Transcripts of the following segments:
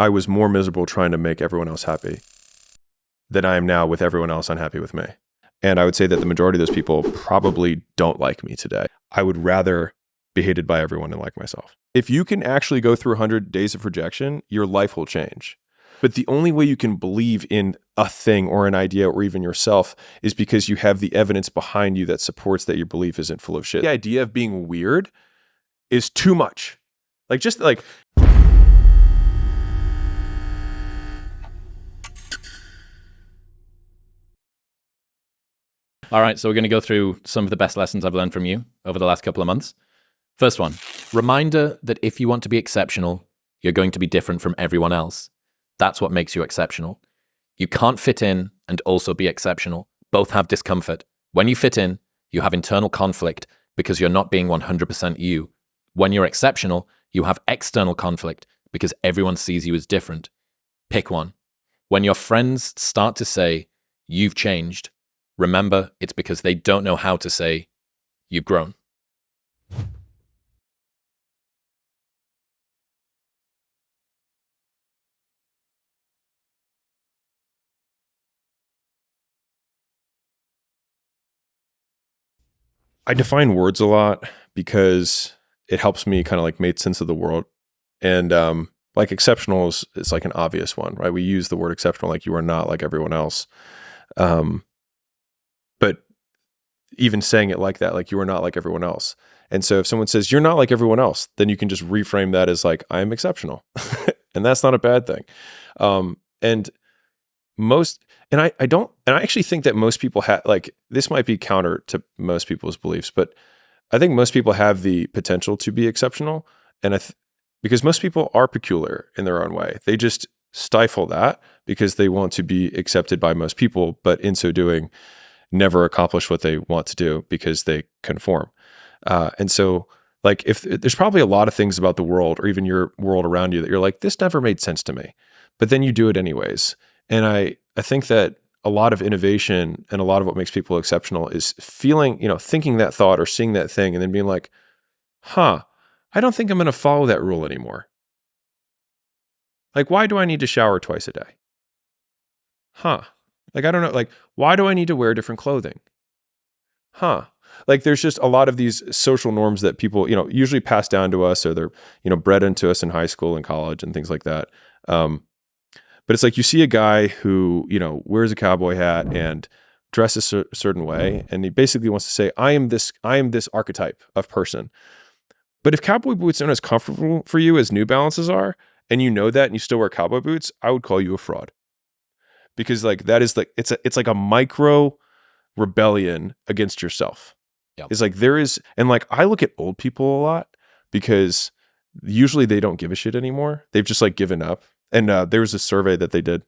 I was more miserable trying to make everyone else happy than I am now with everyone else unhappy with me. And I would say that the majority of those people probably don't like me today. I would rather be hated by everyone and like myself. If you can actually go through 100 days of rejection, your life will change. But the only way you can believe in a thing or an idea or even yourself is because you have the evidence behind you that supports that your belief isn't full of shit. The idea of being weird is too much. Like, just like... All right, so we're going to go through some of the best lessons I've learned from you over the last couple of months. First one, reminder that if you want to be exceptional, you're going to be different from everyone else. That's what makes you exceptional. You can't fit in and also be exceptional. Both have discomfort. When you fit in, you have internal conflict because you're not being 100% you. When you're exceptional, you have external conflict because everyone sees you as different. Pick one. When your friends start to say, "You've changed," remember, it's because they don't know how to say, "You've grown." I define words a lot because it helps me kind of like make sense of the world. And like exceptional is like an obvious one, right? We use the word exceptional like you are not like everyone else. But even saying it like that, like you are not like everyone else. And so if someone says you're not like everyone else, then you can just reframe that as like, I am exceptional. And that's not a bad thing. I actually think that most people have, like, this might be counter to most people's beliefs, but I think most people have the potential to be exceptional. And because most people are peculiar in their own way, they just stifle that because they want to be accepted by most people, but in so doing, never accomplish what they want to do because they conform. And so, like, if there's probably a lot of things about the world or even your world around you that you're like, this never made sense to me, but then you do it anyways. And I think that a lot of innovation and a lot of what makes people exceptional is feeling, thinking that thought or seeing that thing and then being like, I don't think I'm going to follow that rule anymore. Like, why do I need to shower twice a day? Like, I don't know. Like, why do I need to wear different clothing? Like, there's just a lot of these social norms that people, usually pass down to us or they're, bred into us in high school and college and things like that. But it's like you see a guy who, wears a cowboy hat and dresses a certain way, and he basically wants to say, I am this archetype of person. But if cowboy boots aren't as comfortable for you as New Balances are, and you know that and you still wear cowboy boots, I would call you a fraud. Because like that is like it's like a micro rebellion against yourself. Yep. It's like there is, and like I look at old people a lot because usually they don't give a shit anymore. They've just like given up. And there was a survey that they did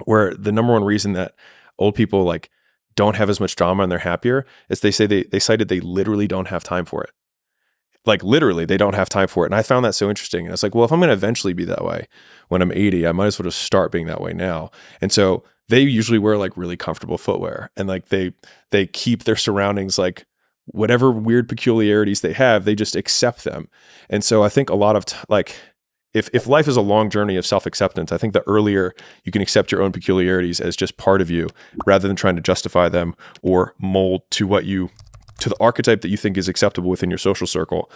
where the number one reason that old people like don't have as much drama and they're happier is they say they cited they literally don't have time for it. Like literally they don't have time for it. And I found that so interesting. And it's like, well, if I'm going to eventually be that way when I'm 80, I might as well just start being that way now. And so they usually wear like really comfortable footwear and like they keep their surroundings like whatever weird peculiarities they have, they just accept them. And so I think a lot of if life is a long journey of self-acceptance, I think the earlier you can accept your own peculiarities as just part of you rather than trying to justify them or mold to the archetype that you think is acceptable within your social circle.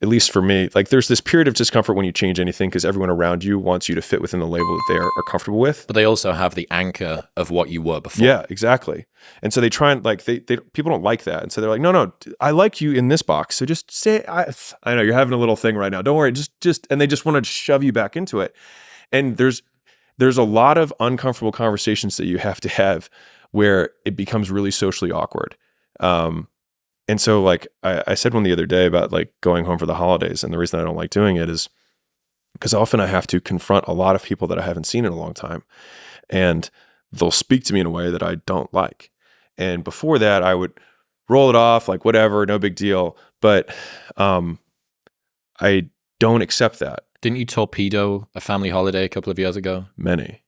At least for me, like there's this period of discomfort when you change anything because everyone around you wants you to fit within the label that they are comfortable with. But they also have the anchor of what you were before. Yeah, exactly. And so they try and like, people don't like that. And so they're like, no, I like you in this box. So just say, I know you're having a little thing right now. Don't worry. Just, and they just want to shove you back into it. And there's a lot of uncomfortable conversations that you have to have where it becomes really socially awkward. And so like I said one the other day about like going home for the holidays, and the reason I don't like doing it is because often I have to confront a lot of people that I haven't seen in a long time, and they'll speak to me in a way that I don't like. And before that, I would roll it off like whatever, no big deal. But I don't accept that. Didn't you torpedo a family holiday a couple of years ago? Many.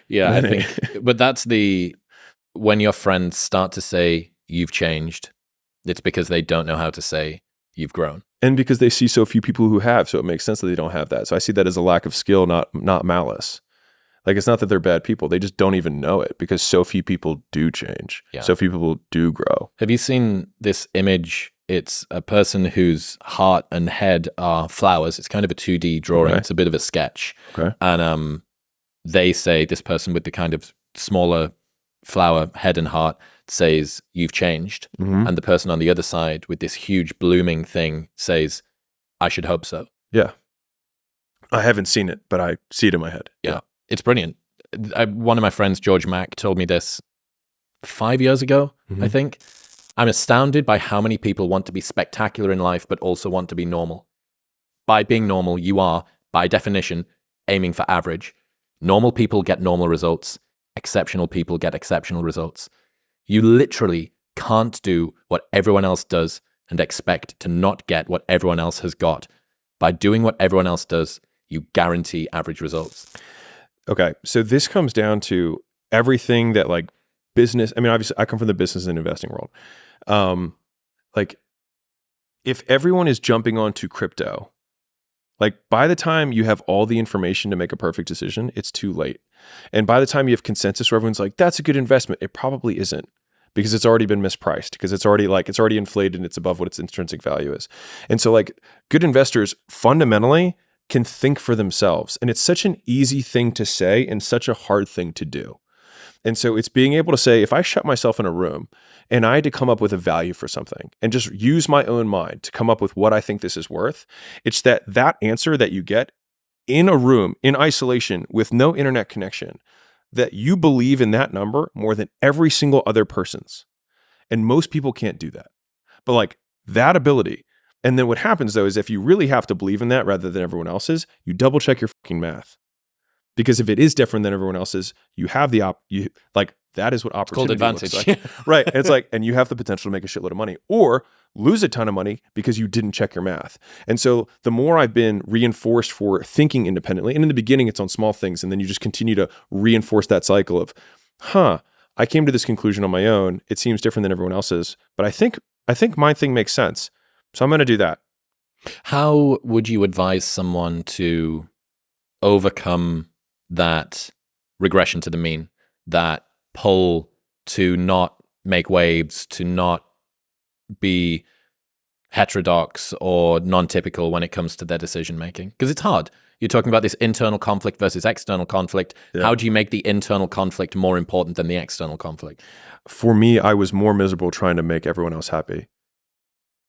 Yeah, Many. I think, but that's when your friends start to say you've changed, it's because they don't know how to say you've grown. And because they see so few people who have, so it makes sense that they don't have that. So I see that as a lack of skill, not malice. Like, it's not that they're bad people. They just don't even know it because so few people do change. Yeah. So few people do grow. Have you seen this image? It's a person whose heart and head are flowers. It's kind of a 2D drawing. Okay. It's a bit of a sketch. Okay. And they say, this person with the kind of smaller flower head and heart says, "You've changed." Mm-hmm. And the person on the other side with this huge blooming thing says, "I should hope so." Yeah. I haven't seen it, but I see it in my head. Yeah. It's brilliant. One of my friends, George Mack, told me this 5 years ago, I think. I'm astounded by how many people want to be spectacular in life, but also want to be normal. By being normal, you are, by definition, aiming for average. Normal people get normal results. Exceptional people get exceptional results. You literally can't do what everyone else does and expect to not get what everyone else has got. By doing what everyone else does, you guarantee average results. Okay. So this comes down to everything that, like, business. I mean, obviously I come from the business and investing world. Like, if everyone is jumping onto crypto, like, by the time you have all the information to make a perfect decision, it's too late. And by the time you have consensus where everyone's like, that's a good investment, it probably isn't, because it's already been mispriced, because it's already inflated and it's above what its intrinsic value is. And so, like, good investors fundamentally can think for themselves. And it's such an easy thing to say and such a hard thing to do. And so it's being able to say, if I shut myself in a room and I had to come up with a value for something and just use my own mind to come up with what I think this is worth, it's that answer that you get in a room, in isolation, with no internet connection, that you believe in that number more than every single other person's. And most people can't do that. But, like, that ability. And then what happens, though, is if you really have to believe in that rather than everyone else's, you double check your fucking math. Because if it is different than everyone else's, you have the that is what opportunity advantage. looks like. Right. And it's like, and you have the potential to make a shitload of money or lose a ton of money because you didn't check your math. And so the more I've been reinforced for thinking independently, and in the beginning it's on small things, and then you just continue to reinforce that cycle of, I came to this conclusion on my own. It seems different than everyone else's, but I think my thing makes sense. So I'm going to do that. How would you advise someone to overcome that regression to the mean, that pull to not make waves, to not be heterodox or non-typical when it comes to their decision making? Because it's hard. You're talking about this internal conflict versus external conflict. Yeah. How do you make the internal conflict more important than the external conflict? For me, I was more miserable trying to make everyone else happy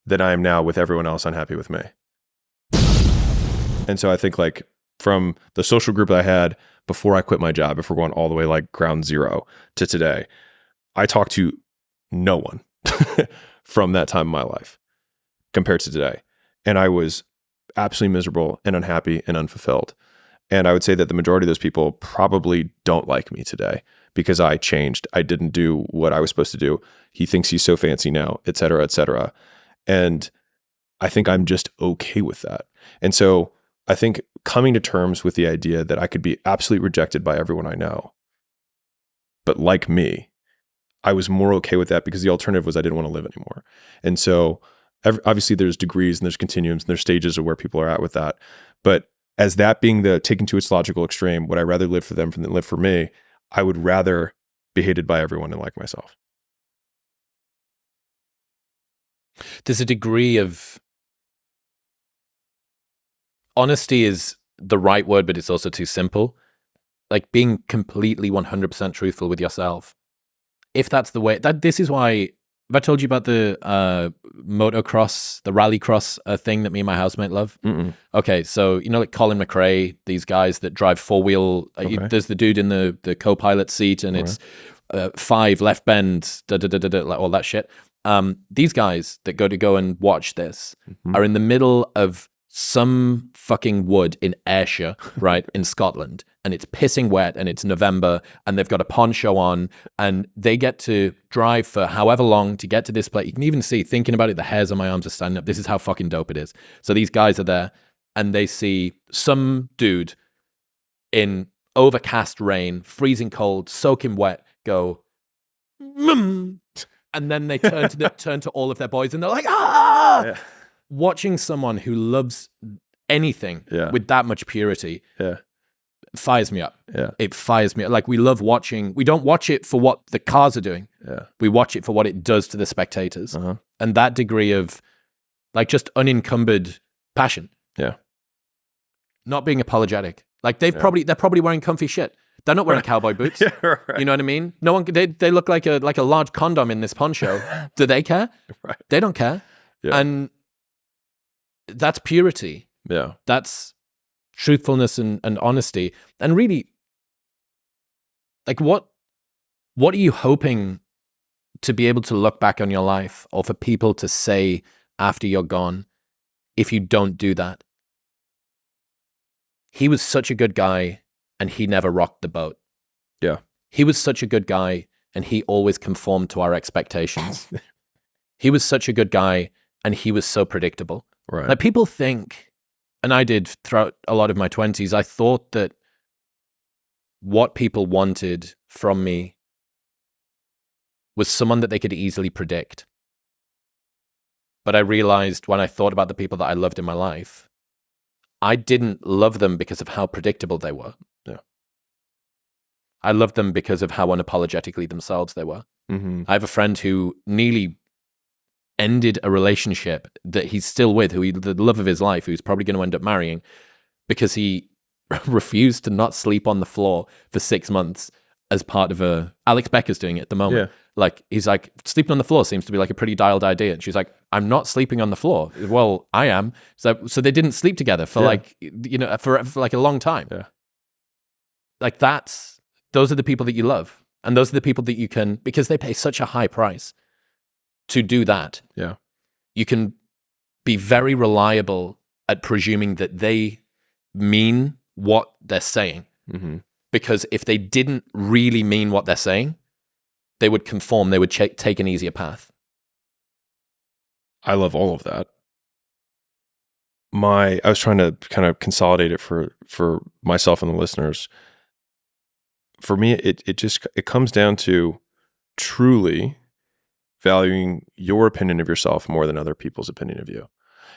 than I am now with everyone else unhappy with me. And so I think, like, from the social group that I had before I quit my job, if we're going all the way like ground zero to today, I talked to no one from that time in my life compared to today. And I was absolutely miserable and unhappy and unfulfilled. And I would say that the majority of those people probably don't like me today because I changed. I didn't do what I was supposed to do. He thinks he's so fancy now, et cetera, et cetera. And I think I'm just okay with that. And so I think coming to terms with the idea that I could be absolutely rejected by everyone I know, but like me, I was more okay with that because the alternative was I didn't want to live anymore. And so obviously there's degrees and there's continuums and there's stages of where people are at with that. But as that being the taken to its logical extreme, would I rather live for them than live for me? I would rather be hated by everyone and like myself. There's a degree of honesty is the right word, but it's also too simple. Like being completely 100% truthful with yourself. If that's the way, this is why, have I told you about the motocross, the rallycross thing that me and my housemate love? Mm-mm. Okay, so you know, like Colin McRae, these guys that drive four-wheel, there's the dude in the co-pilot seat and it's 5 left bend, like all that shit. These guys that go and watch this are in the middle of some fucking wood in Ayrshire, right, in Scotland, and it's pissing wet and it's November and they've got a poncho on and they get to drive for however long to get to this place. You can even see, thinking about it, the hairs on my arms are standing up. This is how fucking dope it is. So these guys are there and they see some dude in overcast rain, freezing cold, soaking wet, go, and then they turn to all of their boys and they're like, ah! Yeah. watching someone who loves anything with that much purity fires me up. It fires me up. Like, we love watching. We don't watch it for what the cars are doing. We watch it for what it does to the spectators. And that degree of like just unencumbered passion. Not being apologetic. Like, they're probably wearing comfy shit. They're not wearing cowboy boots. Right. You know what I mean? No one. They look like a large condom in this poncho. Do they care? Right. They don't care. And that's purity. That's truthfulness and honesty. And really, like, what are you hoping to be able to look back on your life, or for people to say after you're gone, if you don't do that? He was such a good guy, and he never rocked the boat. He was such a good guy, and he always conformed to our expectations. He was such a good guy, and he was so predictable. Right. Like, people think, and I did throughout a lot of my 20s, I thought that what people wanted from me was someone that they could easily predict. But I realized when I thought about the people that I loved in my life, I didn't love them because of how predictable they were. I loved them because of how unapologetically themselves they were. I have a friend who nearly ended a relationship that he's still with, the love of his life, who's probably going to end up marrying, because he refused to not sleep on the floor for 6 months as part of Alex Becker's doing it at the moment. Like, he's like, sleeping on the floor seems to be like a pretty dialed idea. And she's like, I'm not sleeping on the floor. Well, I am. So they didn't sleep together for like, for like a long time. Like, those are the people that you love. And those are the people that you can, because they pay such a high price to do that. You can be very reliable at presuming that they mean what they're saying. Because if they didn't really mean what they're saying, they would conform. They would take an easier path. I love all of that. I was trying to kind of consolidate it for myself and the listeners. For me, it comes down to truly valuing your opinion of yourself more than other people's opinion of you.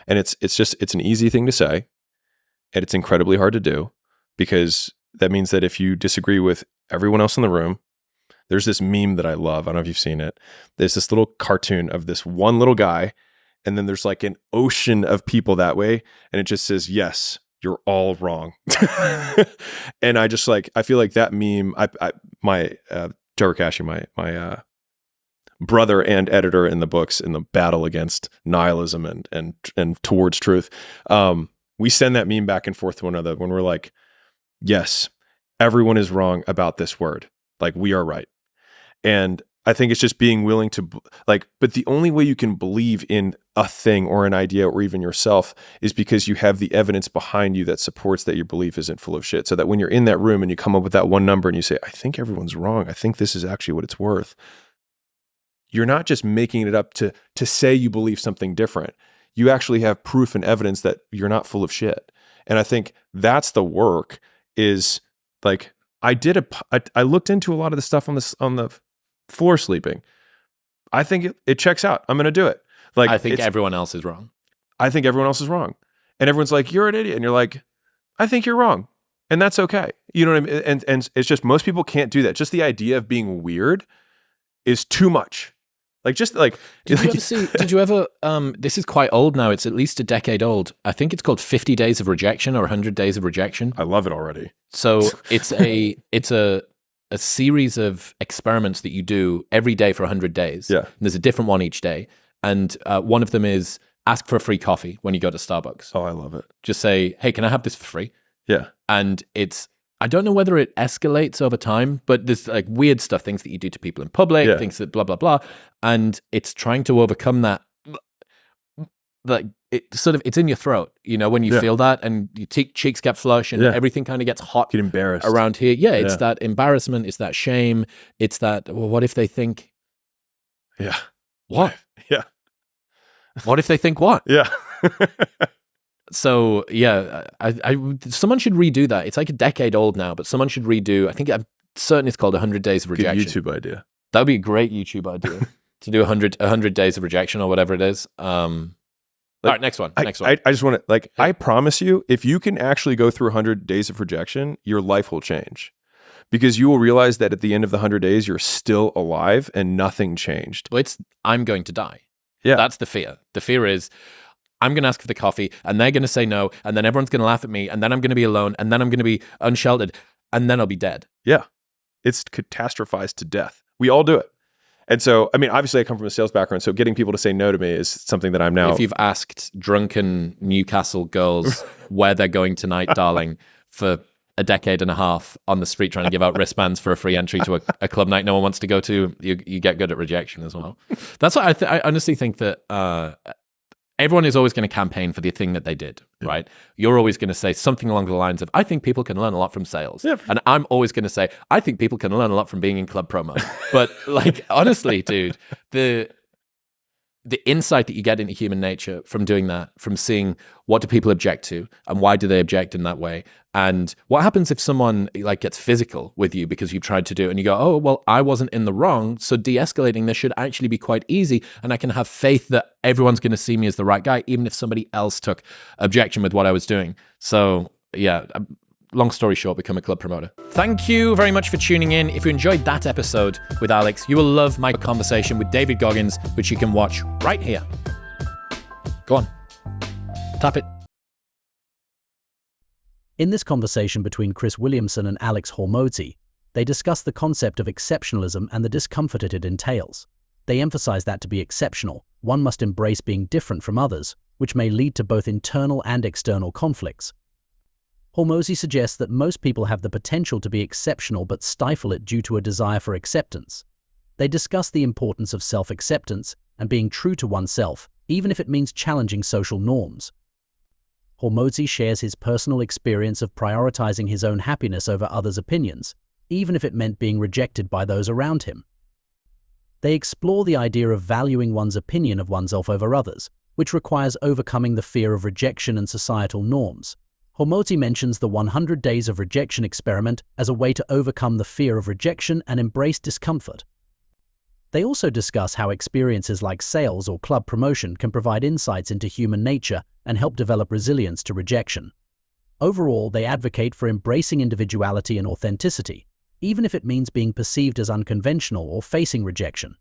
And it's an easy thing to say, and it's incredibly hard to do, because that means that if you disagree with everyone else in the room, there's this meme that I love. I don't know if you've seen it. There's this little cartoon of this one little guy, and then there's like an ocean of people that way, and it just says, yes, you're all wrong. And I feel like that meme, Trevor Cashy, my brother and editor in the books, in the battle against nihilism and towards truth, we send that meme back and forth to one another when we're like, yes, everyone is wrong about this word. Like, we are right. And I think it's just being willing to, like, but the only way you can believe in a thing or an idea or even yourself is because you have the evidence behind you that supports that your belief isn't full of shit. So that when you're in that room and you come up with that one number and you say, I think everyone's wrong, I think this is actually what it's worth, you're not just making it up to say you believe something different. You actually have proof and evidence that you're not full of shit. And I think that's the work. Is like, I looked into a lot of the stuff on the floor sleeping. I think it checks out. I'm going to do it. Like, I think everyone else is wrong. I think everyone else is wrong. And everyone's like, you're an idiot. And you're like, I think you're wrong. And that's okay. You know what I mean? And it's just, most people can't do that. Just the idea of being weird is too much. Like, just like, did you ever, this is quite old now. It's at least a decade old. I think it's called 50 Days of Rejection or 100 Days of Rejection. I love it already. So it's a series of experiments that you do every day for 100 days. Yeah. And there's a different one each day. And one of them is ask for a free coffee when you go to Starbucks. Oh, I love it. Just say, hey, can I have this for free? Yeah. And I don't know whether it escalates over time, but there's like weird stuff, things that you do to people in public, things that blah, blah, blah. And it's trying to overcome that. Like, it's in your throat, when you feel that, and your cheeks get flush and everything kind of gets hot. Get embarrassed around here. Yeah, it's that embarrassment. It's that shame. It's that, well, what if they think? Yeah. What? Yeah. What if they think what? Yeah. So yeah, someone should redo that. It's like a decade old now, but someone should redo. I think I'm certain it's called 100 Days of Rejection. Good YouTube idea. That would be a great YouTube idea to do 100 days of rejection or whatever it is. All right, next one. I just want to, like, I promise you, if you can actually go through 100 days of rejection, your life will change. Because you will realize that at the end of the 100 days, you're still alive and nothing changed. Well, I'm going to die. Yeah. That's the fear. The fear is, I'm going to ask for the coffee, and they're going to say no, and then everyone's going to laugh at me, and then I'm going to be alone, and then I'm going to be unsheltered, and then I'll be dead. Yeah. It's catastrophized to death. We all do it. And so, I mean, obviously I come from a sales background, so getting people to say no to me is something that I'm now... If you've asked drunken Newcastle girls where they're going tonight, darling, for a decade and a half on the street trying to give out wristbands for a free entry to a club night no one wants to go to, you get good at rejection as well. That's why I honestly think that everyone is always going to campaign for the thing that they did, right? You're always going to say something along the lines of, I think people can learn a lot from sales. Yeah. And I'm always going to say, I think people can learn a lot from being in club promo. But like, honestly, dude, the insight that you get into human nature from doing that, from seeing what do people object to and why do they object in that way, and what happens if someone like gets physical with you because you've tried to do it and you go, oh, well, I wasn't in the wrong, so de-escalating this should actually be quite easy, and I can have faith that everyone's going to see me as the right guy, even if somebody else took objection with what I was doing. So yeah, long story short, become a club promoter. Thank you very much for tuning in. If you enjoyed that episode with Alex, you will love my conversation with David Goggins, which you can watch right here. Go on. Tap it. In this conversation between Chris Williamson and Alex Hormozi, they discuss the concept of exceptionalism and the discomfort it entails. They emphasize that to be exceptional, one must embrace being different from others, which may lead to both internal and external conflicts. Hormozi suggests that most people have the potential to be exceptional but stifle it due to a desire for acceptance. They discuss the importance of self-acceptance and being true to oneself, even if it means challenging social norms. Hormozi shares his personal experience of prioritizing his own happiness over others' opinions, even if it meant being rejected by those around him. They explore the idea of valuing one's opinion of oneself over others, which requires overcoming the fear of rejection and societal norms. Hormozi mentions the 100 days of rejection experiment as a way to overcome the fear of rejection and embrace discomfort. They also discuss how experiences like sales or club promotion can provide insights into human nature and help develop resilience to rejection. Overall, they advocate for embracing individuality and authenticity, even if it means being perceived as unconventional or facing rejection.